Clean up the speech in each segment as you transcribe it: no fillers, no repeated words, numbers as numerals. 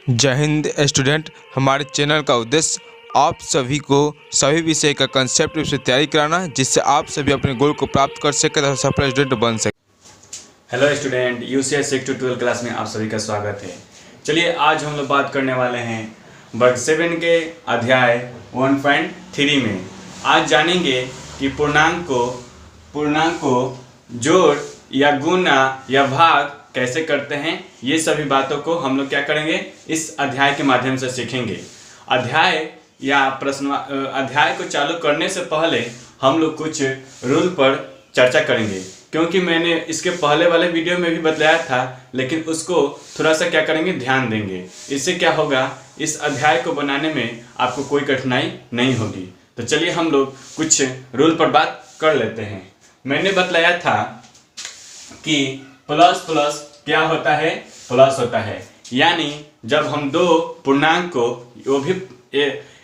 जय हिंद स्टूडेंट। हमारे चैनल का उद्देश्य आप सभी को सभी विषय का कंसेप्ट से तैयारी कराना, जिससे आप सभी अपने गोल को प्राप्त कर सके तथा सफल स्टूडेंट बन सके। Hello student, UCS 6 to 12 class में आप सभी का स्वागत है। चलिए आज हम लोग बात करने वाले हैं वर्ग 7 के अध्याय 1.3 में। आज जानेंगे कि पूर्णांक को जोड़ या गुणा या भाग कैसे करते हैं। ये सभी बातों को हम लोग क्या करेंगे, इस अध्याय के माध्यम से सीखेंगे। अध्याय को चालू करने से पहले हम लोग कुछ रूल पर चर्चा करेंगे, क्योंकि मैंने इसके पहले वाले वीडियो में भी बताया था, लेकिन उसको थोड़ा सा क्या करेंगे, ध्यान देंगे। इससे क्या होगा, इस अध्याय को बनाने में आपको कोई कठिनाई नहीं होगी। तो चलिए हम लोग कुछ रूल पर बात कर लेते हैं। मैंने बतलाया था कि प्लस प्लस क्या होता है, प्लस होता है। यानी जब हम दो पूर्णांक को, वो भी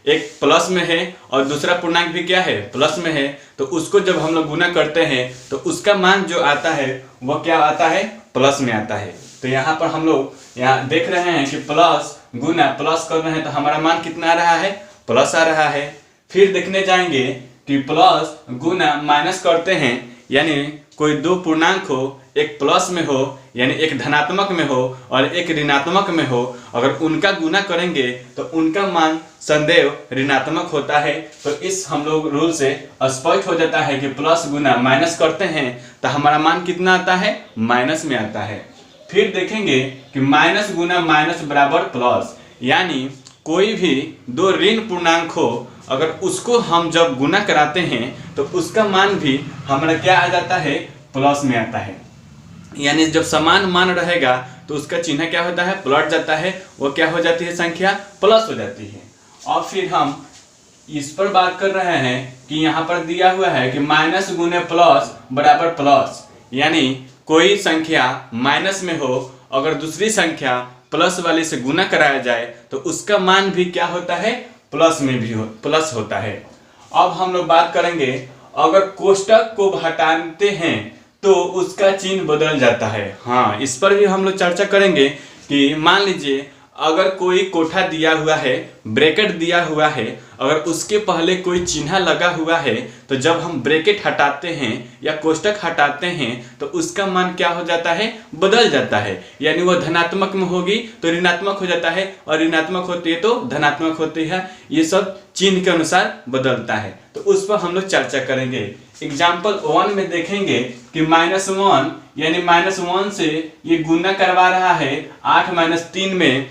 एक प्लस में है और दूसरा पूर्णांक भी क्या है, प्लस में है, तो उसको जब हम लोग गुना करते हैं तो उसका मान जो आता है वो क्या आता है, प्लस में आता है। तो यहाँ पर हम लोग यहाँ देख रहे हैं कि प्लस गुना प्लस कर रहे हैं, तो हमारा मान कितना आ रहा है, प्लस आ रहा है। फिर देखने जाएंगे कि प्लस गुना माइनस करते हैं, यानी कोई दो पूर्णांक हो, एक प्लस में हो यानी एक धनात्मक में हो और एक ऋणात्मक में हो, अगर उनका गुना करेंगे तो उनका मान सदैव ऋणात्मक होता है। तो इस हम लोग रूल से स्पष्ट हो जाता है कि प्लस गुना माइनस करते हैं तो हमारा मान कितना आता है, माइनस में आता है। फिर देखेंगे कि माइनस गुना माइनस बराबर प्लस, यानी कोई भी दो ऋण पूर्णांक हो, अगर उसको हम जब गुना कराते हैं तो उसका मान भी हमारा क्या आ जाता है, प्लस में आता है। यानी जब समान मान रहेगा तो उसका चिन्ह क्या होता है, पलट जाता है, वो क्या हो जाती है, संख्या प्लस हो जाती है। और फिर हम इस पर बात कर रहे हैं कि यहाँ पर दिया हुआ है कि माइनस गुने प्लस बराबर प्लस, यानी कोई संख्या माइनस में हो, अगर दूसरी संख्या प्लस वाले से गुना कराया जाए तो उसका मान भी क्या होता है, प्लस में भी प्लस होता है। अब हम लोग बात करेंगे, अगर कोष्टक को हटाते हैं तो उसका चिन्ह बदल जाता है। हाँ, इस पर भी हम लोग चर्चा करेंगे कि मान लीजिए अगर कोई कोठा दिया हुआ है, ब्रैकेट दिया हुआ है, अगर उसके पहले कोई चिन्ह लगा हुआ है तो जब हम ब्रैकेट हटाते हैं या कोष्टक हटाते हैं तो उसका मान क्या हो जाता है, बदल जाता है। यानी वो धनात्मक में होगी तो ऋणात्मक हो जाता है और ऋणात्मक होती है तो धनात्मक होती है। ये सब चिन्ह के अनुसार बदलता है, तो उस पर हम लोग चर्चा करेंगे। एग्जाम्पल 1 में देखेंगे कि -1 यानी -1 से ये गुना करवा रहा है 8 - 3 में,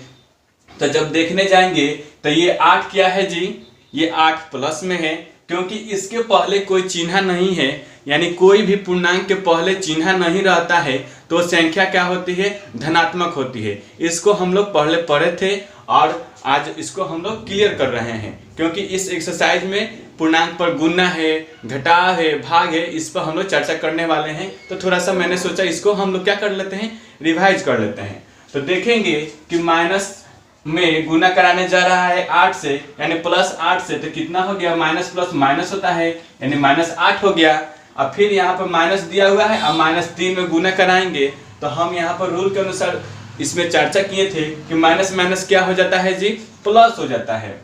तो जब देखने जाएंगे तो ये 8 क्या है जी, ये 8 प्लस में है, क्योंकि इसके पहले कोई चिन्ह नहीं है। यानी कोई भी पूर्णांक के पहले चिन्ह नहीं रहता है तो संख्या क्या होती है, धनात्मक होती है। इसको हम लोग पहले पढ़े थे और आज इसको हम लोग क्लियर कर रहे हैं, क्योंकि इस एक्सरसाइज में पूर्णांक पर गुना है, घटाव है, भाग है, इस पर हम लोग चर्चा करने वाले हैं। तो थोड़ा सा मैंने सोचा इसको हम लोग क्या कर लेते हैं, रिवाइज कर लेते हैं। तो देखेंगे कि माइनस में गुना कराने जा रहा है 8 से, यानी +8 से, तो कितना हो गया, माइनस प्लस माइनस होता है, यानी -8 हो गया। अब फिर यहाँ पर माइनस दिया हुआ है, अब -3 में गुना कराएंगे तो हम यहाँ पर रूल के अनुसार इसमें चर्चा किए थे कि माइनस माइनस क्या हो जाता है जी, प्लस हो जाता है।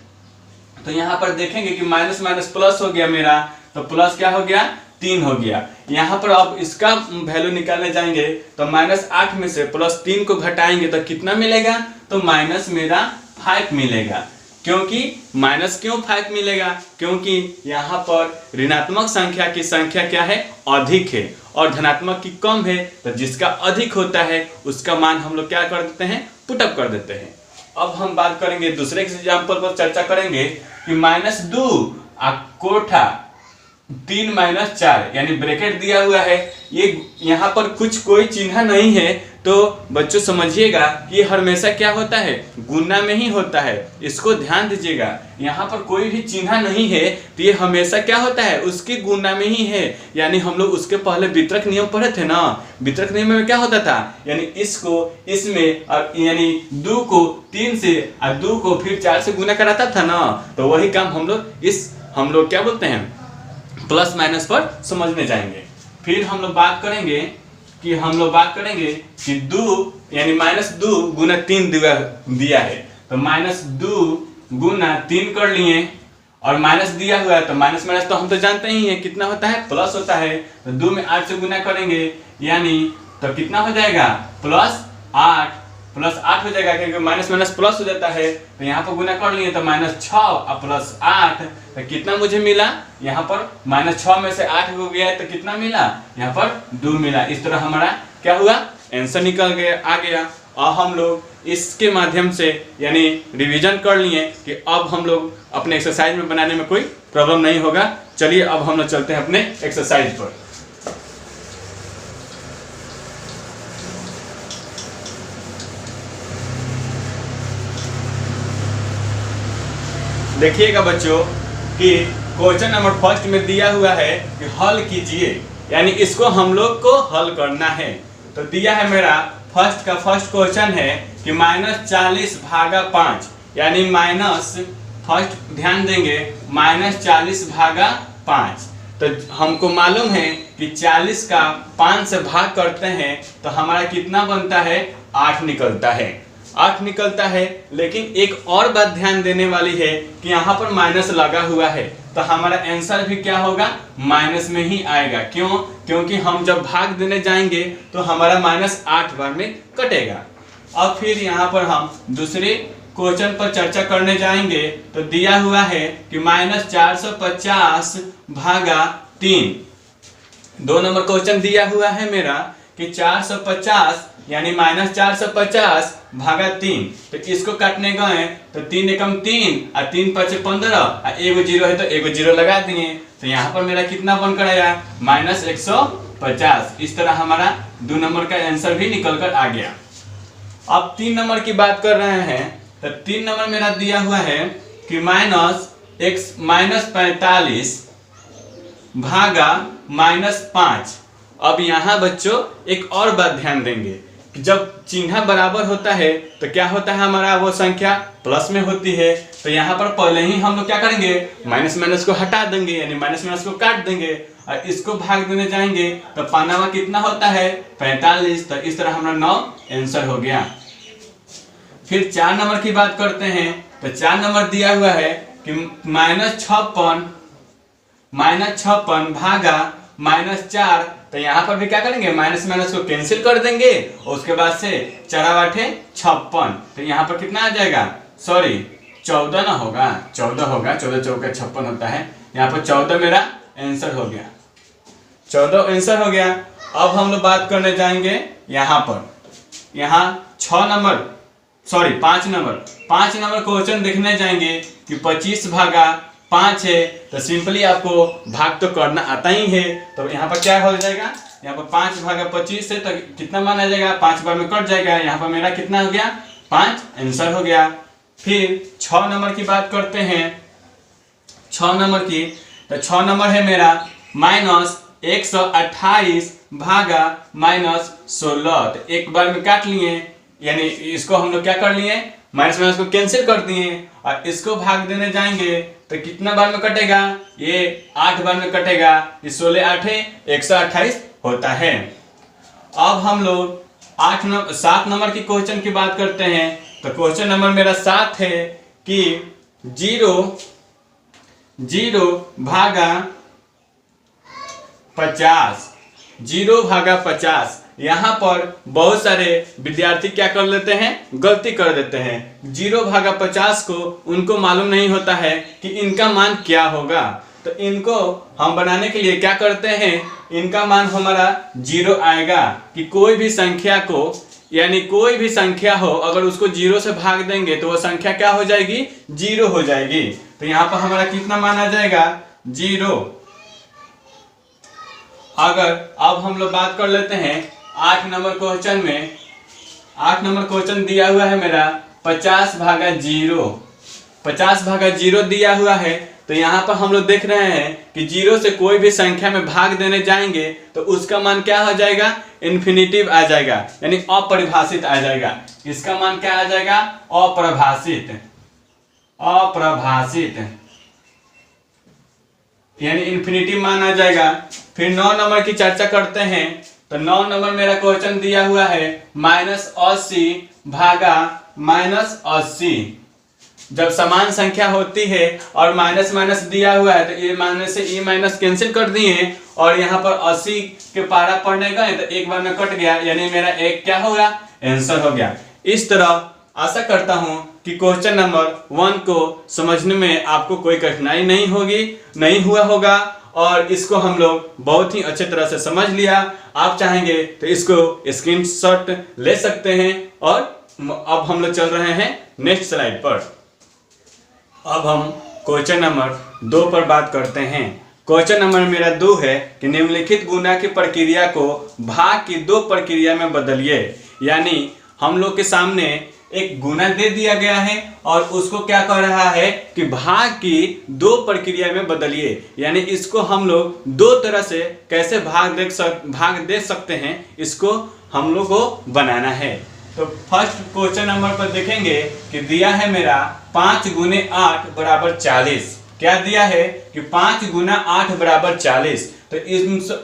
तो यहाँ पर देखेंगे कि माइनस माइनस प्लस हो गया मेरा, तो प्लस क्या हो गया, 3 हो गया। यहाँ पर अब इसका वैल्यू निकालने जाएंगे तो -8 में से +3 को घटाएंगे तो कितना मिलेगा, तो माइनस मेरा 5 मिलेगा। क्योंकि माइनस क्यों 5 मिलेगा, क्योंकि यहाँ पर ऋणात्मक संख्या की संख्या क्या है, अधिक है, और धनात्मक की कम है, तो जिसका अधिक होता है उसका मान हम लोग क्या कर देते हैं, पुटअप कर देते हैं। अब हम बात करेंगे दूसरे एग्जाम्पल पर चर्चा करेंगे कि -2 कोठा 3 - 4, यानी ब्रैकेट दिया हुआ है, ये यहाँ पर कोई चिन्ह नहीं है, तो बच्चों समझिएगा कि हमेशा क्या होता है, गुना में ही होता है। इसको ध्यान दीजिएगा, यहाँ पर कोई भी चिन्ह नहीं है तो ये हमेशा क्या होता है, उसके गुना में ही है। यानी हम लोग उसके पहले वितरक नियम पढ़े थे ना, वितरक नियम में क्या होता था, यानी इसको इसमें और यानी 2 को 3 से और 2 को फिर 4 से गुना कराता था ना, तो वही काम हम लोग क्या बोलते हैं, प्लस माइनस पर समझने जाएंगे। फिर हम लोग बात करेंगे कि 2 यानी -2 गुना 3 दिया है, तो -2 गुना 3 कर लिए, और माइनस दिया हुआ है तो माइनस माइनस तो हम तो जानते ही हैं कितना होता है, प्लस होता है। तो 2 में 8 से गुना करेंगे, यानी तो कितना हो जाएगा, +8 +8 हो जाएगा, क्योंकि माइनस माइनस प्लस हो जाता है। तो यहाँ पर गुना कर लिए तो -6 और +8, तो कितना मुझे मिला, यहाँ पर -6 में से 8 हो गया तो कितना मिला, यहाँ पर 2 मिला। इस तरह हमारा क्या हुआ, आंसर निकल गया, आ गया। और हम लोग इसके माध्यम से यानी रिवीजन कर लिए कि अब हम लोग अपने एक्सरसाइज में बनाने में कोई प्रॉब्लम नहीं होगा। चलिए अब हम लोग चलते हैं अपने एक्सरसाइज पर। देखिएगा बच्चों कि क्वेश्चन नंबर फर्स्ट में दिया हुआ है कि हल कीजिए, यानी इसको हम लोग को हल करना है। तो दिया है मेरा फर्स्ट का फर्स्ट क्वेश्चन है कि -40/5, यानी माइनस, फर्स्ट ध्यान देंगे, -40/5। तो हमको मालूम है कि 40 का 5 से भाग करते हैं तो हमारा कितना बनता है, 8 निकलता है, 8 निकलता है। लेकिन एक और बात ध्यान देने वाली है कि यहाँ पर माइनस लगा हुआ है, तो हमारा आंसर भी क्या होगा, माइनस में ही आएगा। क्यों, क्योंकि हम जब भाग देने जाएंगे तो हमारा -8 बार में कटेगा। अब फिर यहाँ पर हम दूसरे क्वेश्चन पर चर्चा करने जाएंगे। तो दिया हुआ है कि -450/3, 2 नंबर क्वेश्चन दिया हुआ है मेरा कि 450 यानी -450/3। तो इसको काटने गए तो 3 एकम 3 और 3 5 15 और एगो जीरो है तो एगो जीरो लगा दिए। तो यहाँ पर मेरा कितना बनकर आया, -150। इस तरह हमारा 2 नंबर का आंसर भी निकल कर आ गया। अब 3 नंबर की बात कर रहे हैं। तो 3 नंबर मेरा दिया हुआ है कि -45/-5। अब यहाँ बच्चों एक और बात ध्यान देंगे कि जब चिन्ह बराबर होता है तो क्या होता है, हमारा वो संख्या प्लस में होती है। तो यहाँ पर पहले ही हम लोग क्या करेंगे, माइनस माइनस को हटा देंगे, यानी माइनस माइनस को काट देंगे और इसको भाग देने जाएंगे तो पानावा कितना होता है, 45। तो इस तरह हमारा 9 आंसर हो गया। फिर 4 नंबर की बात करते हैं। तो 4 नंबर दिया हुआ है कि -56/-4। तो यहाँ पर भी क्या करेंगे, माइनस माइनस को कैंसिल कर देंगे और उसके बाद से 4×8 = 56। तो यहाँ पर कितना आ जाएगा, सॉरी 14 ना होगा, 14 होगा, 14 चौका 56 होता है। यहाँ पर 14 मेरा आंसर हो गया, 14 आंसर हो गया। अब हम लोग बात करने जाएंगे यहाँ पर, यहाँ 5 नंबर क्वेश्चन देखने जाएंगे कि 25/5 है। तो सिंपली आपको भाग तो करना आता ही है। तो यहाँ पर क्या हो जाएगा, यहाँ पर 5/25 है तो कितना मान आ जाएगा, 5 बार में कट जाएगा। यहाँ पर मेरा कितना हो गया, 5 आंसर हो गया। फिर 6 नंबर की बात करते हैं। 6 नंबर की, तो 6 नंबर है मेरा -128/-16। तो एक बार में काट लिए, यानी इसको हम लोग क्या कर लिए, माइनस माइनस को कैंसिल कर दिए और इसको भाग देने जाएंगे तो कितना बार में कटेगा, ये 8 बार में कटेगा। ये 16×8 128 होता है। अब हम लोग 7 नंबर की क्वेश्चन की बात करते हैं। तो क्वेश्चन नंबर मेरा 7 है कि 0/50। यहाँ पर बहुत सारे विद्यार्थी क्या कर लेते हैं, गलती कर देते हैं। 0/50 को उनको मालूम नहीं होता है कि इनका मान क्या होगा। तो इनको हम बनाने के लिए क्या करते हैं, इनका मान हमारा 0 आएगा। कि कोई भी संख्या को, यानी कोई भी संख्या हो, अगर उसको 0 से भाग देंगे तो वो संख्या क्या हो जाएगी, 0 हो जाएगी। तो यहाँ पर हमारा कितना मान आ जाएगा, 0। अगर अब हम लोग बात कर लेते हैं 8 नंबर क्वेश्चन में। 8 नंबर क्वेश्चन दिया हुआ है मेरा 50/0। 50/0 दिया हुआ है। तो यहाँ पर हम लोग देख रहे हैं कि 0 से कोई भी संख्या में भाग देने जाएंगे तो उसका मान क्या हो जाएगा, इन्फिनिटिव आ जाएगा, यानी अपरिभाषित आ जाएगा। इसका मान क्या आ जाएगा, अप्रभाषित, यानी इन्फिनिटिव मान आ जाएगा। फिर 9 नंबर की चर्चा करते हैं। तो 9 नंबर मेरा क्वेश्चन दिया हुआ है -80/- -80। जब समान संख्या होती है और माइनस माइनस दिया हुआ है तो ए माइनस से ए माइनस कैंसिल कर दिए और यहाँ पर 80 के पारा पढ़ने गए तो एक बार में कट गया, यानी मेरा एक क्या होगा, आंसर हो गया। इस तरह आशा करता हूँ कि क्वेश्चन नंबर 1 को समझने में आपको कोई कठिनाई नहीं हुआ होगा और इसको हम लोग बहुत ही अच्छे तरह से समझ लिया। आप चाहेंगे तो इसको स्क्रीनशॉट ले सकते हैं। और अब हम लोग चल रहे हैं नेक्स्ट स्लाइड पर। अब हम क्वेश्चन नंबर 2 पर बात करते हैं। क्वेश्चन नंबर मेरा 2 है कि निम्नलिखित गुणा की प्रक्रिया को भाग की 2 प्रक्रिया में बदलिए। यानी हम लोग के सामने एक गुना दे दिया गया है और उसको क्या कह रहा है कि भाग की 2 प्रक्रिया में बदलिए। यानी इसको हम लोग 2 तरह से कैसे भाग दे सकते हैं, इसको हम लोग को बनाना है। तो फर्स्ट क्वेश्चन नंबर पर देखेंगे कि दिया है मेरा 5 गुने 8 बराबर 40। क्या दिया है कि 5 गुना 8 बराबर 40। तो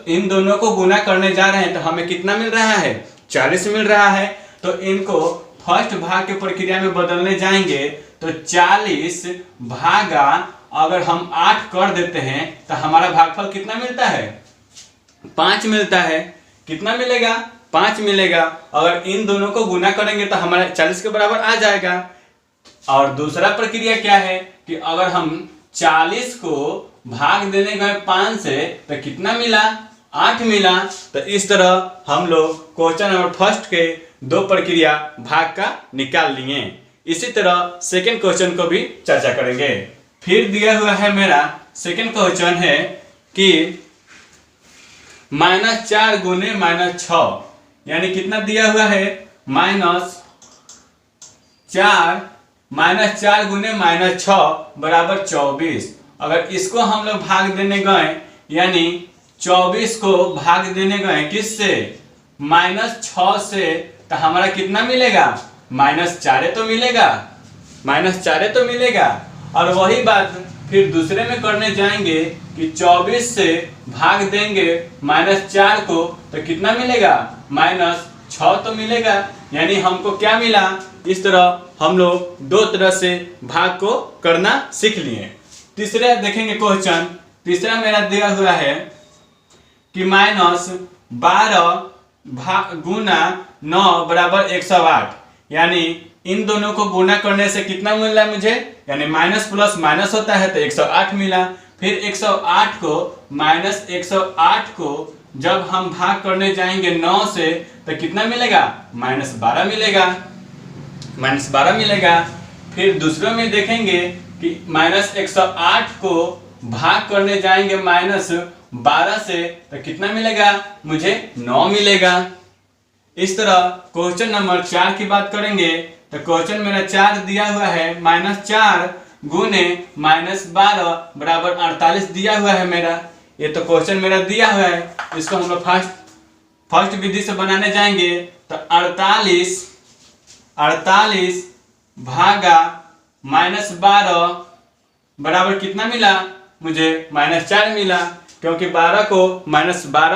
इन दोनों को गुना करने जा रहे हैं तो हमें कितना मिल रहा है, 40 मिल रहा है। तो इनको फर्स्ट भाग की प्रक्रिया में बदलने जाएंगे तो 40 भागा अगर हम 8 कर देते हैं तो हमारा भागफल कितना मिलता है, 5 मिलता है। कितना मिलेगा, 5 मिलेगा। अगर इन दोनों को गुना करेंगे तो हमारा 40 के बराबर आ जाएगा। और दूसरा प्रक्रिया क्या है कि अगर हम 40 को भाग देने गए 5 से तो कितना मिला, 8 मिला। तो इस तरह हम लोग क्वेश्चन नंबर फर्स्ट के 2 प्रक्रिया भाग का निकाल लिए। इसी तरह सेकंड क्वेश्चन को भी चर्चा करेंगे। फिर दिया हुआ है मेरा सेकंड क्वेश्चन है कि -4 गुने -6, यानी कितना दिया हुआ है, -4 गुने -6 बराबर 24। अगर इसको हम लोग भाग देने गए, यानी 24 को भाग देने गए किससे, -6 से, तो हमारा कितना मिलेगा, -4 तो मिलेगा, -4 तो मिलेगा। और वही बात फिर दूसरे में करने जाएंगे कि 24 से भाग देंगे -4 को तो कितना मिलेगा, -6 तो मिलेगा। यानी हमको क्या मिला, इस तरह हम लोग 2 तरह से भाग को करना सीख लिए। तीसरा देखेंगे क्वेश्चन। तीसरा मेरा दिया हुआ है कि -12 गुना 9 बराबर 108। यानी इन दोनों को गुना करने से कितना मिला मुझे, यानी माइनस प्लस माइनस होता है तो 108 मिला। फिर 108 को जब हम भाग करने जाएंगे 9 से तो कितना मिलेगा, -12 मिलेगा, -12 मिलेगा। फिर दूसरे में देखेंगे कि -108 को भाग करने जाएंगे -12 से तो कितना मिलेगा, मुझे 9 मिलेगा। इस तरह क्वेश्चन नंबर 4 की बात करेंगे तो क्वेश्चन मेरा 4 दिया हुआ है, -4 गुने -12 बराबर 48 दिया हुआ है मेरा। ये तो क्वेश्चन मेरा दिया हुआ है। इसको हम लोग फर्स्ट विधि से बनाने जाएंगे तो 48 भागा -12 बराबर कितना मिला, मुझे -4 मिला। क्योंकि 12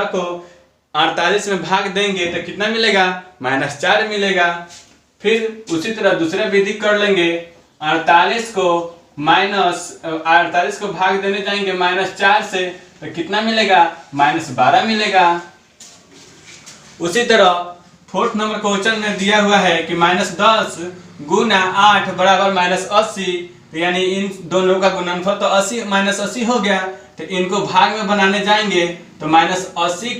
को 48 में भाग देंगे तो कितना मिलेगा, -4 मिलेगा। फिर उसी तरह दूसरा विधि कर लेंगे। 48 को भाग देने जाएंगे -4 से तो कितना मिलेगा, -12 मिलेगा। उसी तरह फोर्थ नंबर क्वेश्चन में दिया हुआ है कि -10 गुना 8 बराबर -80। यानी इन दोनों का गुणनफल तो 80 -80 हो गया। तो इनको भाग में बनाने जाएंगे तो -80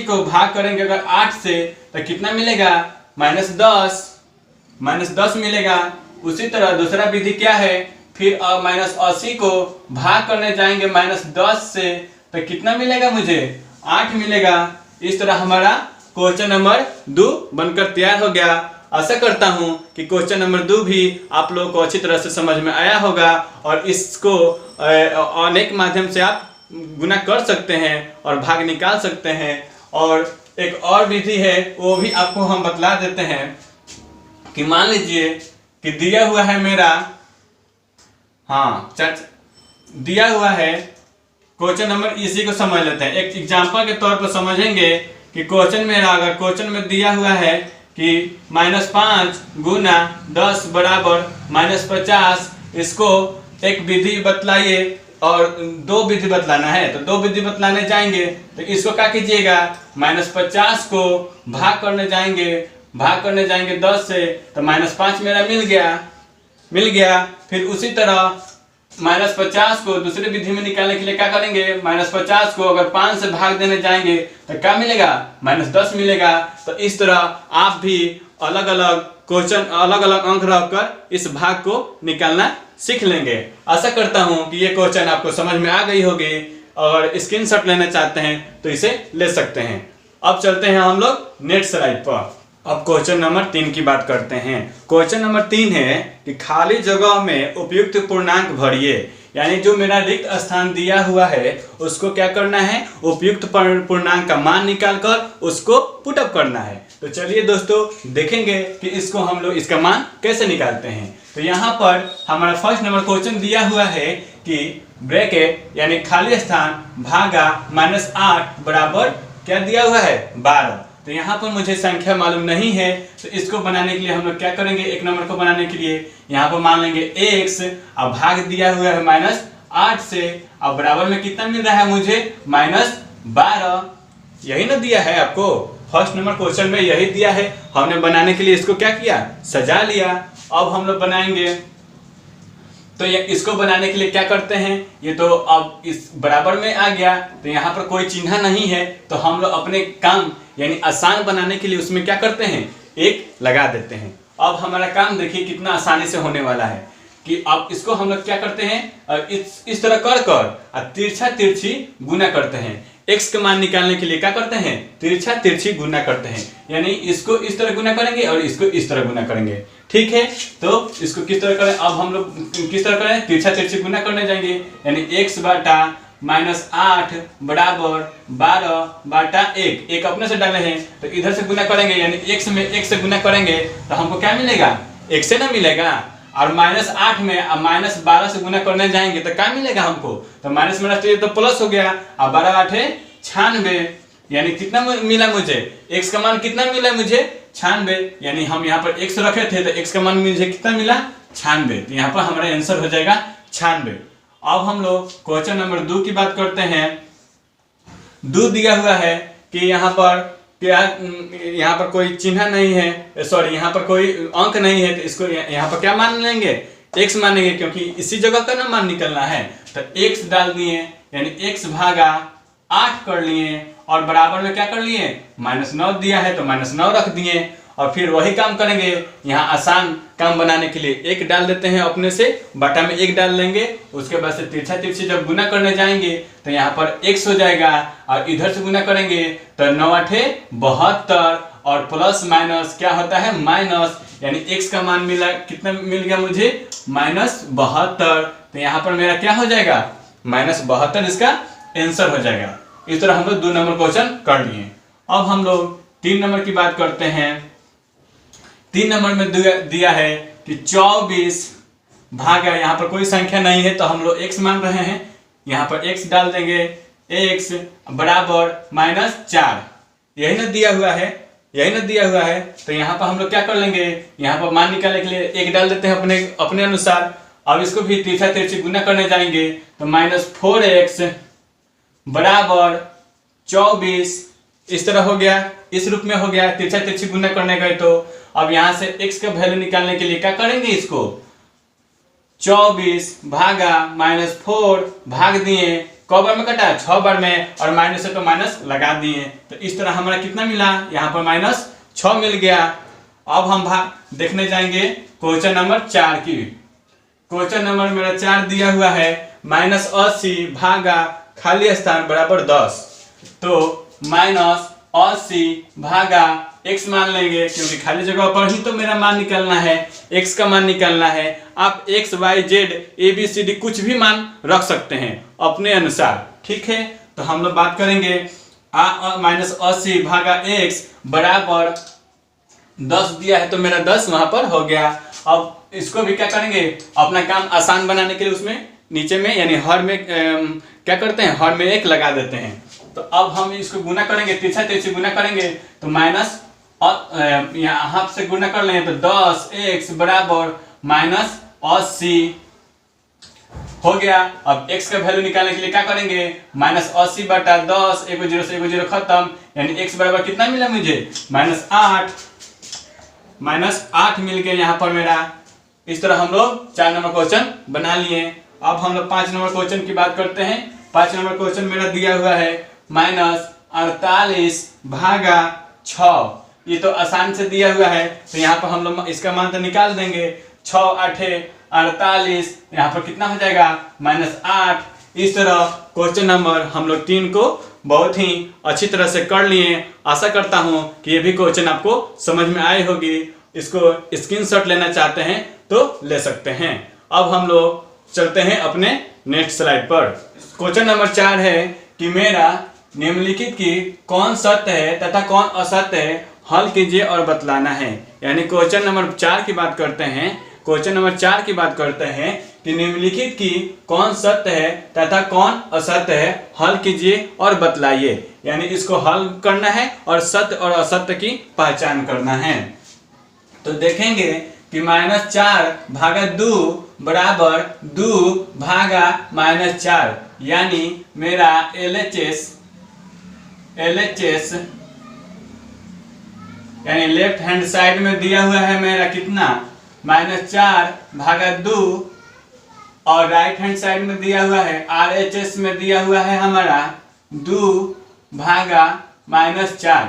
को भाग करेंगे अगर 8 से तो कितना मिलेगा, -10 मिलेगा। उसी तरह दूसरा विधि क्या है, फिर -80 को भाग करने जाएंगे -10 से तो कितना मिलेगा, मुझे 8 मिलेगा। इस तरह हमारा क्वेश्चन नंबर 2 बनकर तैयार हो गया। आशा करता हूं कि क्वेश्चन नंबर 2 भी आप लोगों को अच्छी तरह से समझ में आया होगा और इसको अनेक माध्यम से आप गुना कर सकते हैं और भाग निकाल सकते हैं। और एक और विधि है वो भी आपको हम बतला देते हैं कि मान लीजिए कि दिया हुआ है मेरा, दिया हुआ है क्वेश्चन नंबर, इसी को समझ लेते हैं। एक एग्जांपल के तौर पर समझेंगे कि क्वेश्चन मेरा, अगर क्वेश्चन में दिया हुआ है कि -5 गुना 10 बराबर -50। इसको एक विधि बतलाइए और दो विधि बतलाना है, तो दो विधि बतलाने जाएंगे तो इसको क्या कीजिएगा, -50 को भाग करने जाएंगे 10 से, तो -5 मेरा मिल गया। फिर उसी तरह -50 को दूसरी विधि में निकालने के लिए क्या करेंगे, -50 को अगर 5 से भाग देने जाएंगे तो क्या मिलेगा, -10 मिलेगा। तो इस तरह आप भी अलग अलग क्वेश्चन, अलग अलग अंक रखकर इस भाग को निकालना सीख लेंगे। आशा करता हूं कि ये क्वेश्चन आपको समझ में आ गई होगी। और स्क्रीनशॉट लेना चाहते हैं तो इसे ले सकते हैं। अब चलते हैं हम लोग नेक्स्ट स्लाइड पर। अब क्वेश्चन नंबर 3 की बात करते हैं। क्वेश्चन नंबर 3 है कि खाली जगह में उपयुक्त पूर्णांक भरिए। यानी जो मेरा रिक्त स्थान दिया हुआ है उसको क्या करना है, उपयुक्त पूर्णांक का मान निकालकर उसको पुटअप करना है। तो चलिए दोस्तों देखेंगे कि इसको हम लोग इसका मान कैसे निकालते हैं। तो यहाँ पर हमारा फर्स्ट नंबर क्वेश्चन दिया हुआ है कि ब्रैकेट यानी खाली स्थान भागा -8 बराबर क्या दिया हुआ है, 12। तो यहाँ पर मुझे संख्या मालूम नहीं है, तो इसको बनाने के लिए हम लोग क्या करेंगे, एक नंबर को बनाने के लिए यहाँ पर मान लेंगे x, अब भाग दिया हुआ है -8 से, अब बराबर में कितना मिल रहा है मुझे, -12। यही ना दिया है आपको फर्स्ट नंबर क्वेश्चन में, यही दिया है। हमने बनाने के लिए इसको क्या किया, सजा लिया। अब हम लोग बनाएंगे तो ये इसको बनाने के लिए क्या करते हैं, ये तो अब इस बराबर में आ गया, तो यहाँ पर कोई चिन्ह नहीं है, तो हम लोग अपने काम यानी आसान बनाने के लिए उसमें क्या करते हैं, एक लगा देते हैं। अब हमारा काम देखिए कितना आसानी से होने वाला है कि अब इसको हम लोग क्या करते हैं, इस तरह कर तिरछा तिरछी गुना करते हैं। x का मान निकालने के लिए क्या करते हैं, तिरछा तिरछी गुना करते हैं। यानी इसको इस तरह गुना करेंगे और इसको इस तरह गुना करेंगे, ठीक है। तो इसको किस तरह करें, अब हम लोग किस तरह करें, तिरछा तिरछी गुना करने जाएंगे। यानी x बटा -8 बराबर 12 बटा 1, एक अपने से डाले हैं तो इधर से गुना करेंगे, यानी x में 1 से गुना करेंगे तो हमको क्या मिलेगा, 1 से ना मिलेगा। और -8 में अब -12 से गुना करने जाएंगे तो क्या मिलेगा हमको, तो माइनस तो प्लस हो गया। अब 12 8 96, यानी कितना मिला मुझे, x का मान कितना मिला मुझे, 96। यानी हम यहाँ पर x रखे थे तो x का मान मुझे कितना मिला, 96। तो यहाँ पर हमारा आंसर हो जाएगा 96। अब हम लोग क्वेश्चन नंबर 2 की बात करते हैं। 2 दिया हुआ है कि यहाँ पर कोई चिन्ह नहीं है, सॉरी यहाँ पर कोई अंक नहीं है, तो इसको यहाँ पर क्या मान लेंगे, x मानेंगे, क्योंकि इसी जगह का ना मान निकलना है। तो x डाल दिए, यानी x भागा 8 कर लिए, और बराबर में क्या कर लिए, -9 दिया है तो -9 रख दिए। और फिर वही काम करेंगे, यहाँ आसान काम बनाने के लिए 1 डाल देते हैं अपने से, बटा में 1 डाल लेंगे। उसके बाद से तिरछा तिरछी जब गुना करने जाएंगे तो यहाँ पर x हो जाएगा, और इधर से गुना करेंगे तो 9 8 72, और प्लस माइनस क्या होता है, माइनस। यानी x का मान मिला, कितना मिल गया मुझे, -72। तो यहाँ पर मेरा क्या हो जाएगा, -72 इसका आंसर हो जाएगा। इस तरह हम लोग 2 नंबर क्वेश्चन कर लिए। अब हम लोग 3 नंबर की बात करते हैं। 3 नंबर में दिया है कि 24 भागा, यहाँ पर कोई संख्या नहीं है तो हम लोग x मान रहे हैं, यहाँ पर x डाल देंगे, x बराबर -4। यही ना दिया हुआ है, तो यहाँ पर हम लोग क्या कर लेंगे, यहाँ पर मान निकालने के लिए 1 डाल देते हैं अपने अनुसार। अब इसको भी तिरछा तिरछी गुना करने जाएंगे तो -4x बराबर 24, इस तरह हो गया, इस रूप में हो गया। तिरछा तिरछी गुना करने गए तो अब यहाँ से x का वैल्यू निकालने के लिए क्या करेंगे, इसको 24 भागा -4 भाग दिए, क बार में कटा, 6 बार में, और माइनस है तो माइनस लगा दिए। तो इस तरह हमारा कितना मिला, यहाँ पर -6 मिल गया। अब हम देखने जाएंगे क्वेश्चन नंबर 4 की। क्वेश्चन नंबर मेरा 4 दिया हुआ है, -80 भागा खाली स्थान बराबर 10। तो -80 भागा x मान लेंगे, क्योंकि खाली जगह पर ही तो मेरा मान निकालना है, x का मान निकालना है। आप x y z a b c d कुछ भी मान रख सकते हैं अपने अनुसार, ठीक है। तो हम लोग बात करेंगे -80 भागा x बराबर 10 दिया है तो मेरा 10 वहां पर हो गया। अब इसको भी क्या करेंगे, अपना काम आसान बनाने के लिए उसमें नीचे में यानी हर में क्या करते हैं, हर में 1 लगा देते हैं। तो अब हम इसको गुना करेंगे, तिरछा तिरछी गुना करेंगे तो और यहाँ से गुना कर लें तो 10x बराबर -80 हो गया। अब x का वैल्यू निकालने के लिए क्या करेंगे, -80 बटा 10, एक 0 से 1 0 खत्म, यानी x बराबर कितना मिला मुझे, -8 मिल गया यहाँ पर मेरा। इस तरह हम लोग 4 नंबर क्वेश्चन बना लिए। अब हम लोग 5 नंबर क्वेश्चन की बात करते हैं। 5 नंबर क्वेश्चन मेरा दिया हुआ है -48 भागा 6। ये तो आसान से दिया हुआ है, तो यहाँ पर हम लोग इसका मान तो निकाल देंगे। 6 8 48, यहाँ पर कितना हो जाएगा, -8। इस तरह क्वेश्चन नंबर हम लोग 3 को बहुत ही अच्छी तरह से कर लिए। आशा करता हूँ कि ये भी क्वेश्चन आपको समझ में आई होगी। इसको स्क्रीनशॉट लेना चाहते हैं तो ले सकते हैं। अब हम लोग चलते हैं अपने नेक्स्ट स्लाइड पर। क्वेश्चन नंबर 4 है कि मेरा निम्नलिखित की कौन सत्य है तथा कौन असत्य है, हल कीजिए और बतलाना है। यानी क्वेश्चन नंबर 4 की बात करते हैं। क्वेश्चन नंबर 4 की बात करते हैं कि निम्नलिखित की कौन सत्य है तथा कौन असत्य है, हल कीजिए और बतलाइए। यानी इसको हल करना है और सत्य और असत्य की पहचान करना है। तो देखेंगे कि -4 भागा 2 बराबर 2 भागा -4, यानी मेरा LHS यानी लेफ्ट हैंड साइड में दिया हुआ है मेरा कितना, -4 भागा 2, और राइट हैंड साइड में दिया हुआ है RHS में दिया हुआ है हमारा 2 भागा -4।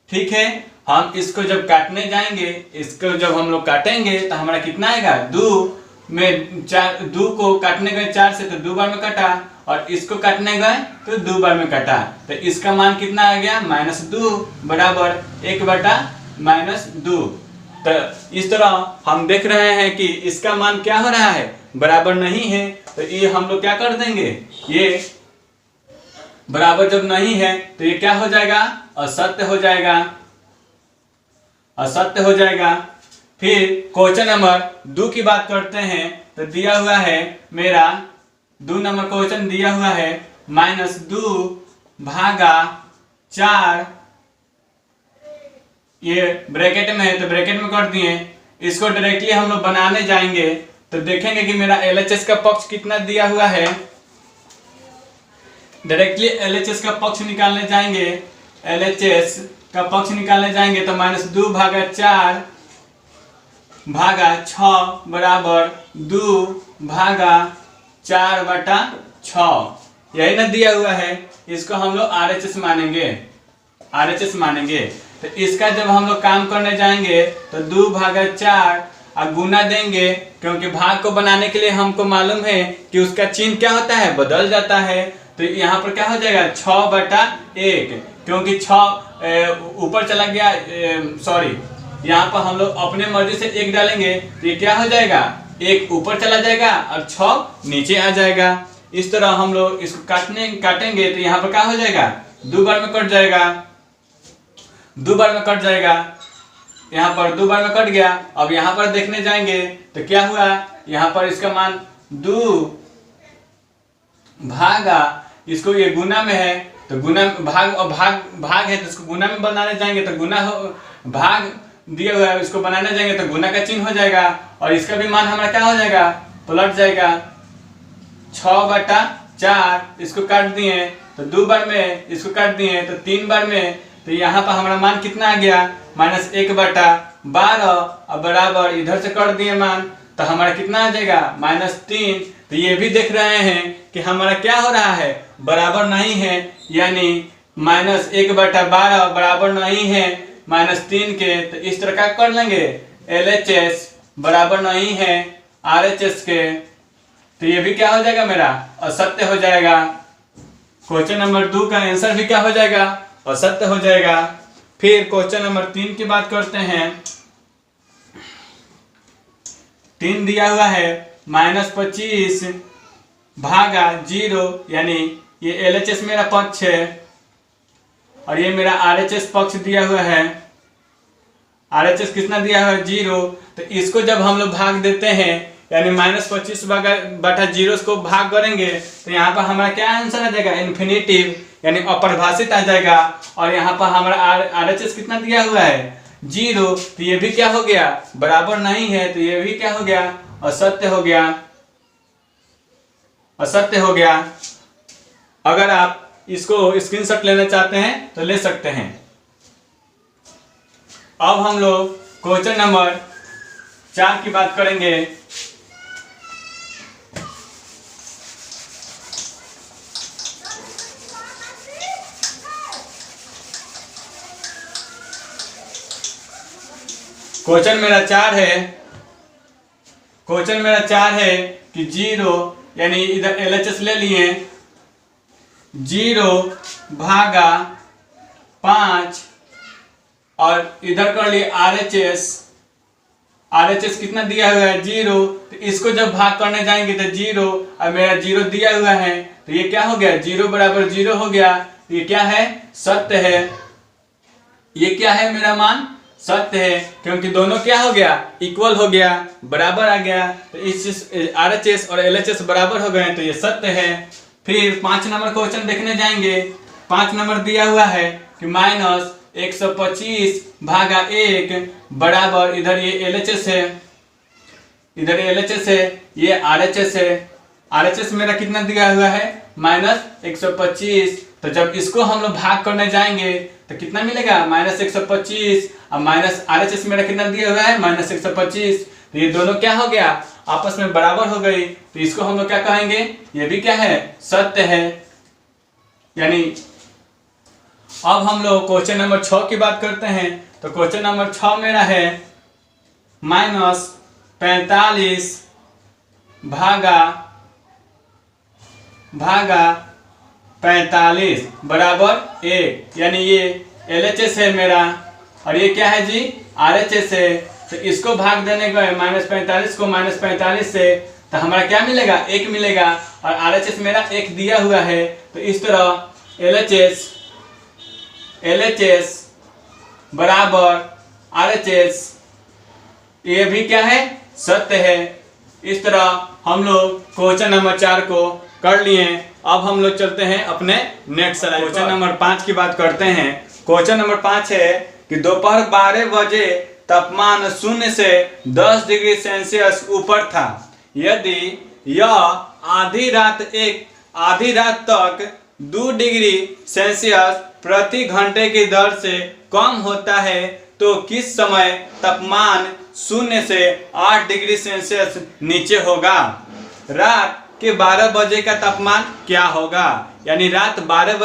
ठीक है, हम इसको जब काटने जाएंगे, इसको जब हम लोग काटेंगे तो हमारा कितना आएगा, 2 में 4, 2 को काटने गए 4 से तो 2 बार में कटा, और इसको काटने गए तो 2 बार में कटा, तो इसका मान कितना आ गया, -2 बराबर 1 बटा -2। तो इस तरह हम देख रहे हैं कि इसका मान क्या हो रहा है, बराबर नहीं है। तो ये हम लोग क्या कर देंगे, ये बराबर जब नहीं है तो ये क्या हो जाएगा, असत्य हो जाएगा, असत्य हो जाएगा। फिर क्वेश्चन नंबर 2 की बात करते हैं। तो दिया हुआ है मेरा 2 नंबर क्वेश्चन दिया हुआ है -2 भागा 4, ये ब्रैकेट में है तो ब्रैकेट में कर दिए। इसको डायरेक्टली हम लोग बनाने जाएंगे तो देखेंगे कि मेरा LHS का पक्ष कितना दिया हुआ है। डायरेक्टली LHS का पक्ष निकालने जाएंगे, LHS का पक्ष निकालने जाएंगे तो -2 भागा 4 भागा 6 बराबर 2 भागा 4 बटा 6, यही ना दिया हुआ है। इसको हम लोग RHS मानेंगे, RHS मानेंगे। तो इसका जब हम लोग काम करने जाएंगे तो 2 भागा 4 और गुना देंगे, क्योंकि भाग को बनाने के लिए हमको मालूम है कि उसका चिन्ह क्या होता है, बदल जाता है। तो यहाँ पर क्या हो जाएगा, 6 बटा 1, क्योंकि 6 ऊपर चला गया, सॉरी, यहाँ पर हम लोग अपने मर्जी से 1 डालेंगे तो ये क्या हो जाएगा, 1 ऊपर चला जाएगा और 6 नीचे आ जाएगा। इस तरह हम लोग इसको काटेंगे तो यहाँ पर क्या हो जाएगा, 2 बार में कट जाएगा, 2 बार में कट जाएगा, यहाँ पर 2 बार में कट गया। अब यहाँ पर देखने जाएंगे तो क्या हुआ, यहाँ पर इसका मान 2 भागा, इसको ये गुना में है तो गुना भाग, और भाग है तो इसको गुना में बनाने जाएंगे तो गुना हो, भाग दिया हुआ है इसको बनाने जाएंगे तो गुना का चिन्ह हो जाएगा, और इसका भी मान हमारा क्या हो जाएगा, पलट जाएगा। 6 बटा 4 इसको काट दिए तो 2 बार में, इसको काट दिए तो 3 बार में, तो यहाँ पर हमारा मान कितना आ गया, -1 बटा 12, और बराबर इधर से कर दिए मान तो हमारा कितना आ जाएगा, -3। तो ये भी देख रहे हैं कि हमारा क्या हो रहा है, बराबर नहीं है, यानी -1 बटा 12 बराबर नहीं है -3 के। तो इस तरह का कर लेंगे, LHS बराबर नहीं है RHS के, तो ये भी क्या हो जाएगा, मेरा असत्य हो जाएगा। क्वेश्चन नंबर 2 का आंसर भी क्या हो जाएगा, असत्य हो जाएगा। फिर क्वेश्चन नंबर 3 की बात करते हैं। 3 दिया हुआ है -25 भागा 0, यानी ये LHS मेरा पक्ष है और ये मेरा RHS पक्ष दिया हुआ है। RHS कितना दिया हुआ है, 0। तो इसको जब हम लोग भाग देते हैं, यानी -25 बटा 0 को भाग करेंगे तो यहाँ पर हमारा क्या आंसर आ जाएगा, इन्फिनिटिव, यानी अपरिभाषित आ जाएगा। और यहाँ पर हमारा RHS कितना दिया हुआ है, 0, तो ये भी क्या हो गया, बराबर नहीं है, तो ये भी क्या हो गया, असत्य हो गया, असत्य हो गया। अगर आप इसको स्क्रीनशॉट लेना चाहते हैं तो ले सकते हैं। अब हम लोग क्वेश्चन नंबर 4 की बात करेंगे। क्वेश्चन मेरा 4 है, क्वेश्चन मेरा 4 है कि 0 यानी इधर LHS ले लिए, 0 भागा 5 और इधर कर लिए RHS। RHS कितना दिया हुआ है, 0, तो इसको जब भाग करने जाएंगे तो 0 और मेरा 0 दिया हुआ है, तो ये क्या हो गया, 0 बराबर 0 हो गया। तो ये क्या है, सत्य है। ये क्या है, मेरा मान सत्य है, क्योंकि दोनों क्या हो गया, इक्वल हो गया, बराबर आ गया। तो इस RHS और LHS बराबर हो गए, तो ये सत्य है। फिर 5 नंबर क्वेश्चन देखने जाएंगे। 5 नंबर दिया हुआ है कि -125 भागा 1 बराबर, इधर ये LHS है, इधर LHS है, ये RHS है। RHS मेरा कितना दिया हुआ है, -125। तो जब इसको हम लोग भाग करने जाएंगे तो कितना मिलेगा, -125 और माइनस RHS मेरा कितना दिया हुआ है, -125। तो ये दोनों क्या हो गया, आपस में बराबर हो गई। तो इसको हम लोग क्या कहेंगे, ये भी क्या है, सत्य है। यानी अब हम लोग क्वेश्चन नंबर 6 की बात करते हैं। तो क्वेश्चन नंबर 6 मेरा है -45 भागा 45 बराबर 1, यानी ये LHS है मेरा और ये क्या है जी, RHS है। तो इसको भाग देने को है, -45 को -45 से, तो हमारा क्या मिलेगा, 1 मिलेगा। और RHS मेरा 1 दिया हुआ है, तो इस तरह LHS बराबर RHS, ये भी क्या है, सत्य है। इस तरह हम लोग क्वेश्चन नंबर 4 को कर लिए। अब हम लोग चलते हैं अपने नेक्स्ट स्लाइड। क्वेश्चन नंबर 5 की बात करते हैं। क्वेश्चन नंबर 5 है कि दोपहर 12 बजे तापमान 0 से 10 डिग्री सेल्सियस ऊपर था। यदि यह आधी रात तक 2 डिग्री सेल्सियस प्रति घंटे की दर से कम होता है, तो किस समय तापमान 0 से 8 डिग्री सेल्सियस नीचे होगा। रात के 12 बजे का तापमान क्या होगा, यानी रात 12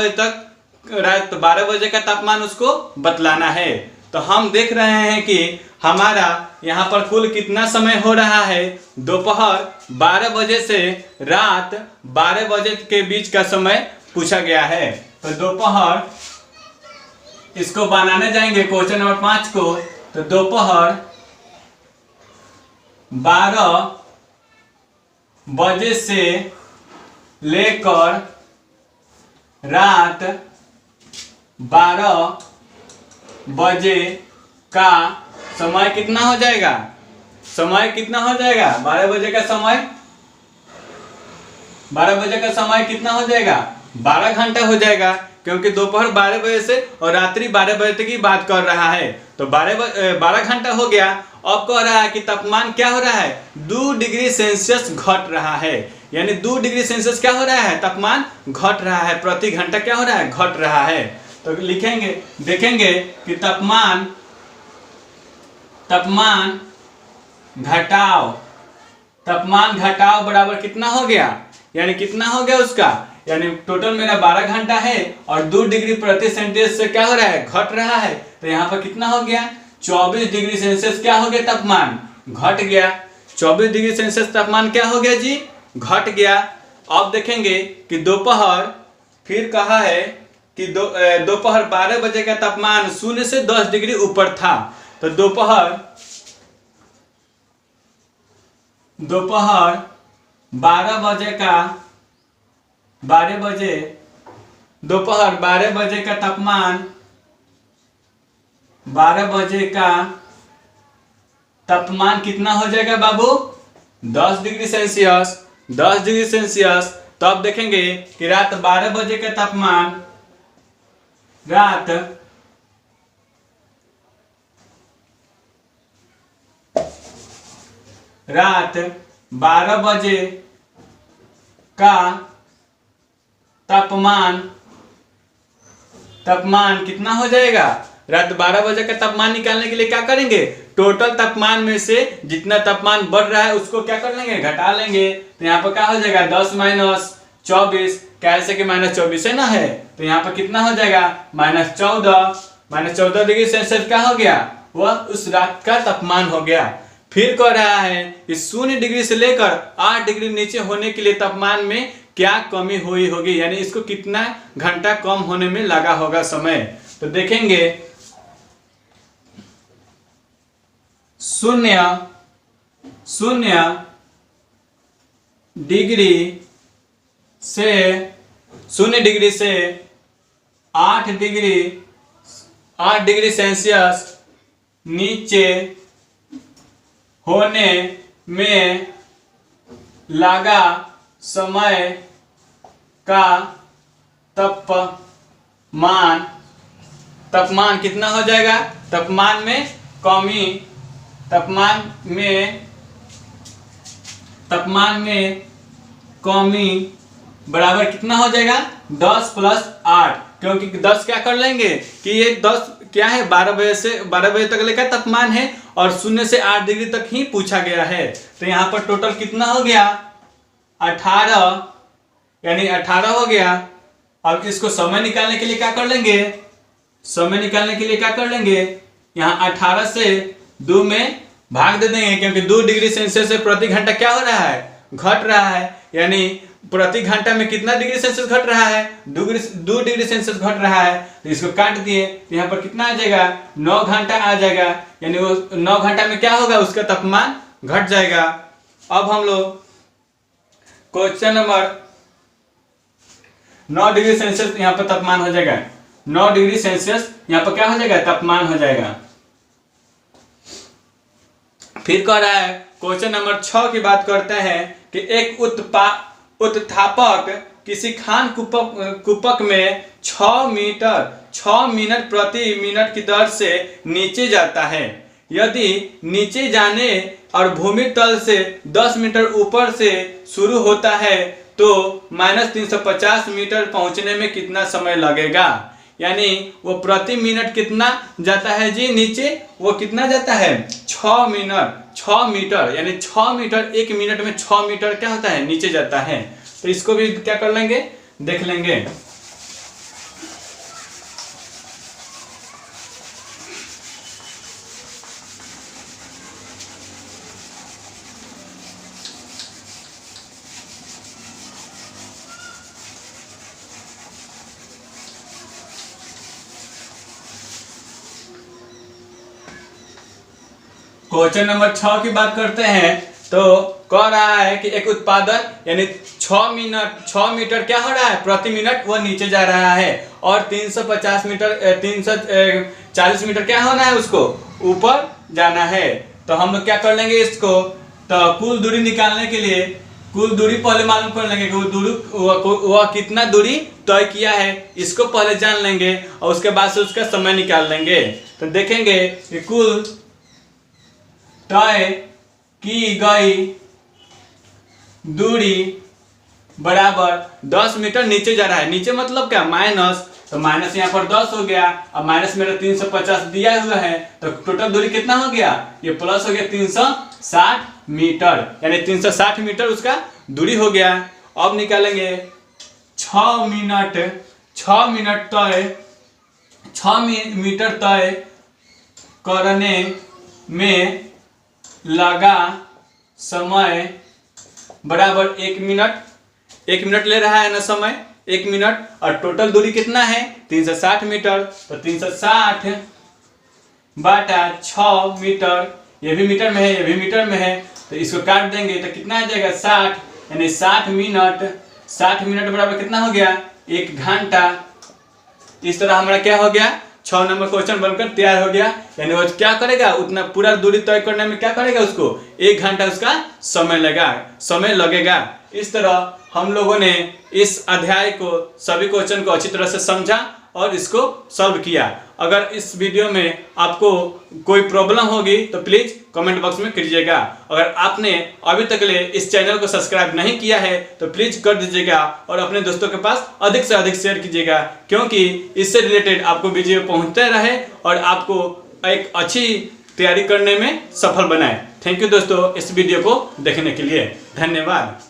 बजे का तापमान उसको बतलाना है। तो हम देख रहे हैं कि हमारा यहाँ पर कुल कितना समय हो रहा है, दोपहर 12 बजे से रात 12 बजे के बीच का समय पूछा गया है। तो दोपहर, इसको बनाने जाएंगे क्वेश्चन नंबर 5 को। तो दोपहर 12 बजे से लेकर रात 12 बजे का समय कितना हो जाएगा, समय कितना हो जाएगा, 12 बजे का समय, 12 बजे का समय कितना हो जाएगा, 12 घंटा हो जाएगा, क्योंकि दोपहर 12 बजे से और रात्रि 12 बजे तक की बात कर रहा है। तो 12 घंटा हो गया। अब कह रहा है कि तापमान क्या हो रहा है, 2 डिग्री सेल्सियस घट रहा है, यानी 2 डिग्री सेल्सियस क्या हो रहा है, तापमान घट रहा है, प्रति घंटा क्या हो रहा है, घट रहा है। तो लिखेंगे, देखेंगे कि तापमान घटाव बराबर कितना हो गया, यानी कितना हो गया उसका, यानी टोटल मेरा 12 घंटा है और 2 डिग्री प्रति सेल्सियस से क्या हो रहा है, घट रहा है। तो यहाँ पर कितना हो गया, 24 डिग्री सेल्सियस क्या हो गया, तापमान घट गया। 24 डिग्री सेल्सियस तापमान क्या हो गया जी, घट गया। अब देखेंगे कि दोपहर, फिर कहा है कि दोपहर 12 बजे का तापमान 0 से 10 डिग्री ऊपर था। तो दोपहर 12 बजे का दोपहर 12 बजे का तापमान, 12 बजे का तापमान कितना हो जाएगा बाबू, 10 डिग्री सेल्सियस, 10 डिग्री सेल्सियस। तो अब देखेंगे कि रात 12 बजे का तापमान, रात रात 12 बजे का तापमान कितना हो जाएगा। रात 12 बजे का तापमान निकालने के लिए क्या करेंगे, टोटल तापमान में से जितना तापमान बढ़ रहा है उसको क्या कर लेंगे, घटा लेंगे। तो यहाँ पर क्या हो जाएगा 10 माइनस 24, कैसे कि -24 है ना है, तो यहाँ पर कितना हो जाएगा -14 डिग्री सेल्सियस क्या हो गया, वह उस रात का तापमान हो गया। फिर कह रहा है कि 0 डिग्री से लेकर 8 डिग्री नीचे होने के लिए तापमान में क्या कमी हुई होगी, यानी इसको कितना घंटा कम होने में लगा होगा समय। तो देखेंगे 0 डिग्री से 8 डिग्री सेल्सियस नीचे होने में लगा समय का तापमान कितना हो जाएगा, तापमान में कमी बराबर कितना हो जाएगा 10 + 8, क्योंकि 10 क्या कर लेंगे कि ये 10 क्या है 12 बजे तक लेकर तापमान है और 0 से 8 डिग्री तक ही पूछा गया है। तो यहाँ पर टोटल कितना हो गया 18, यानी 18 हो गया। अब इसको समय निकालने के लिए क्या कर लेंगे, यहाँ 18 से 2 में भाग दे देंगे, क्योंकि 2 डिग्री सेल्सियस से प्रति घंटा क्या हो रहा है, घट रहा है, यानी प्रति घंटा में कितना डिग्री सेल्सियस घट रहा है, 2 डिग्री सेल्सियस घट रहा है। तो इसको काट दिए तो यहाँ पर कितना आ जाएगा 9 घंटा आ जाएगा, यानी वो 9 घंटा में क्या होगा, उसका तापमान घट जाएगा। अब हम लोग क्वेश्चन नंबर 9 डिग्री सेल्सियस यहाँ पर तापमान हो जाएगा, 9 डिग्री सेल्सियस यहाँ पर क्या हो जाएगा, तापमान हो जाएगा। फिर कह रहा है क्वेश्चन नंबर 6 की बात करते हैं कि एक उत्थापक किसी खान कूपक में 6 मिनट प्रति मिनट की दर से नीचे जाता है। यदि नीचे जाने और भूमि तल से 10 मीटर ऊपर से शुरू होता है तो -350 मीटर पहुंचने में कितना समय लगेगा। यानी वो प्रति मिनट कितना जाता है जी नीचे, वो कितना जाता है 6 मीटर, यानी 6 मीटर 1 मिनट में 6 मीटर क्या होता है नीचे जाता है। तो इसको भी क्या कर लेंगे, देख लेंगे। क्वेश्चन नंबर 6 की बात करते हैं तो कह रहा है कि एक उत्पादन यानी 6 मीटर क्या हो रहा है प्रति मिनट, वो नीचे जा रहा है, और 340 मीटर क्या होना है, उसको ऊपर जाना है। तो हम लोग क्या कर लेंगे इसको, तो कुल दूरी निकालने के लिए कुल दूरी पहले मालूम कर लेंगे कि वह कितना दूरी तय किया है, इसको पहले जान लेंगे और उसके बाद से उसका समय निकाल लेंगे। तो देखेंगे कि कुल तय की गई दूरी बराबर 10 मीटर नीचे जा रहा है। नीचे मतलब क्या, माइनस, तो माइनस यहाँ पर 10 हो गया, अब माइनस मेरा 350 दिया हुआ है, तो टोटल दूरी कितना हो गया, ये प्लस हो गया 360 मीटर, यानी 360 मीटर उसका दूरी हो गया। अब निकालेंगे 6 मीटर तय करने में लगा समय बराबर 1 मिनट ले रहा है ना समय, 1 मिनट, और टोटल दूरी कितना है 360 मीटर, तो 360 बटा 6 मीटर, ये भी मीटर में है ये भी मीटर में है, तो इसको काट देंगे तो कितना आ जाएगा 60, यानी 60 मिनट बराबर कितना हो गया 1 घंटा। इस तरह हमारा क्या हो गया 6 नंबर क्वेश्चन बनकर तैयार हो गया। यानी वो क्या करेगा, उतना पूरा दूरी तय करने में क्या करेगा, उसको 1 घंटा उसका समय लगेगा। इस तरह हम लोगों ने इस अध्याय को सभी क्वेश्चन को अच्छी तरह से समझा और इसको सॉल्व किया। अगर इस वीडियो में आपको कोई प्रॉब्लम होगी तो प्लीज़ कमेंट बॉक्स में कीजिएगा। अगर आपने अभी तक ले इस चैनल को सब्सक्राइब नहीं किया है तो प्लीज़ कर दीजिएगा और अपने दोस्तों के पास अधिक से अधिक शेयर कीजिएगा, क्योंकि इससे रिलेटेड आपको वीडियो पहुंचते रहे और आपको एक अच्छी तैयारी करने में सफल बनाए। थैंक यू दोस्तों इस वीडियो को देखने के लिए, धन्यवाद।